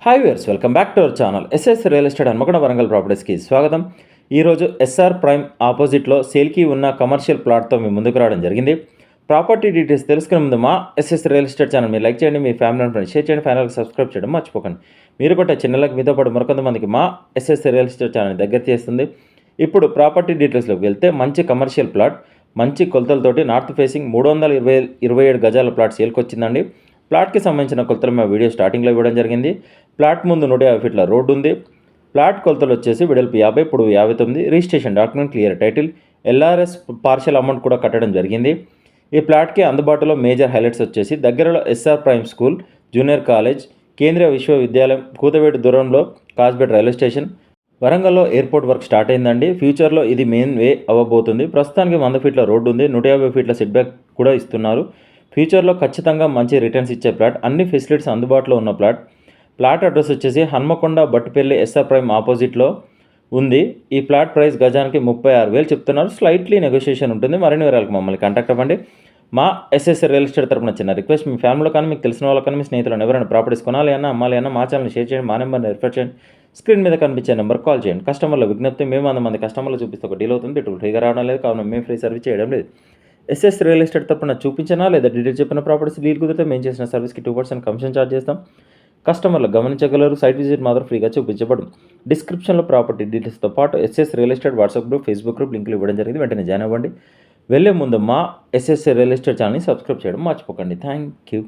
Hi viewers, welcome back to our channel SS real estate Hanamkonda Warangal ప్రాపర్టీస్కి స్వాగతం. ఈరోజు SR prime ఆపోజిట్లో సేల్కి ఉన్న కమర్షియల్ ప్లాట్తో మీ ముందుకు రావడం జరిగింది. ప్రాపర్టీ డీటెయిల్స్ తెలుసుకునే ముందు మా ఎస్ఎస్ రియల్ ఎస్టేట్ ఛానల్ మీరు లైక్ చేయండి, మీ ఫ్యామిలీ అండ్ ఫ్రెండ్స్ షేర్ చేయండి, ఫైనల్గా సబ్స్క్రైబ్ చేయడం మర్చిపోకండి. మీరు కూడా చిన్నలకు మీతో పాటు మరికొంతమందికి మా ఎస్ఎస్ రియల్ ఎస్టేట్ ఛానల్ దగ్గర చేస్తుంది. ఇప్పుడు ప్రాపర్టీ డీటెయిల్స్లోకి వెళ్తే మంచి కమర్షియల్ ప్లాట్, మంచి కొలతలతోటి నార్త్ ఫేసింగ్ 327 గజాల ప్లాట్ సేల్కి వచ్చిందండి. ప్లాట్కి సంబంధించిన కొలతలు మా వీడియో స్టార్టింగ్లో ఇవ్వడం జరిగింది. ప్లాట్ ముందు 150 ఫీట్ల రోడ్డు ఉంది. ప్లాట్ కొలతలు వచ్చేసి వెడల్పు 50, పొడవు 59, registration document, clear title, LRS partial amount కూడా కట్టడం జరిగింది. ఈ ప్లాట్కి అందుబాటులో మేజర్ హైలైట్స్ వచ్చేసి దగ్గరలో SR prime school, junior college, కేంద్రీయ విశ్వవిద్యాలయం, కూతవేటు దూరంలో కాజ్పేట్ రైల్వే స్టేషన్, వరంగల్లో ఎయిర్పోర్ట్ వర్క్ స్టార్ట్ అయిందండి. ఫ్యూచర్లో ఇది మెయిన్ వే అవ్వబోతుంది. ప్రస్తుతానికి 100 ఫీట్ల రోడ్డు ఉంది, 150 ఫీట్ల సెట్ బ్యాక్ కూడా ఇస్తున్నారు. ఫ్యూచర్లో ఖచ్చితంగా మంచి రిటర్న్స్ ఇచ్చే ప్లాట్, అన్ని ఫెసిలిటీస్ అందుబాటులో ఉన్న ప్లాట్ అడ్రస్ వచ్చేసి హన్మకొండ బట్టుపల్లి ఎస్ఆర్ ప్రైమ్ ఆపోజిట్లో ఉంది. ఈ ప్లాట్ ప్రైస్ గజానికి 36,000 చెప్తున్నారు. స్లైట్లీ నెగోషియేషన్ ఉంటుంది. మరిన్ని వివరాలకు మమ్మల్ని కాంటాక్ట్ అవ్వండి. మా ఎస్ఎస్ రియల్ ఎస్టేట్ తరపున చిన్న రిక్వెస్ట్, మీ ఫ్యామిలీలో కానీ మీకు తెలిసిన వాళ్ళకి కానీ మీ స్నేహితులను ఎవరైనా ప్రాపర్టీస్ కొనాలి అన్నా అమ్మాలి అన్నా మా ఛానల్ షేర్ చేయండి, మా నెంబర్ని రిఫర్ చేయండి, స్క్రీన్ మీద కనిపించే నెంబర్ కాల్ చేయండి. కస్టమర్ల విజ్ఞప్తి, మేము 100 మంది కస్టమర్లు చూపిస్తే ఒక డీల్ అవుతుంది, ఇటు ఫ్రీగా రావడం లేదు, కావున మేము ఫ్రీ సర్వీస్ చేయడం లేదు. ఎస్ఎస్ రియల్ ఎస్టేట్ తరపున చూపించినా లేదా డీటెయిల్ చెప్పిన ప్రాపర్టీస్ డీల్ కుదిరితే మేము చేసిన సర్వీస్కి 2% కమిషన్ ఛార్జ్ చేస్తాం. కస్టమర్లు గమనించగలరు. సైట్ విజిట్ మాత్రం ఫ్రీగా చూపించబடும். డిస్క్రిప్షన్లో ప్రాపర్టీ డీటెయిల్స్తో పాటు SS real estate WhatsApp group, Facebook group లింకులు ఇవ్వడం జరిగింది. వెంటనే జాయిన్ అవ్వండి. వెళ్ళే ముందు మా ఎస్ఎస్ రియల్ ఎస్టేట్ ఛానల్ని సబ్స్క్రైబ్ చేయడం మర్చిపోకండి. Thank you.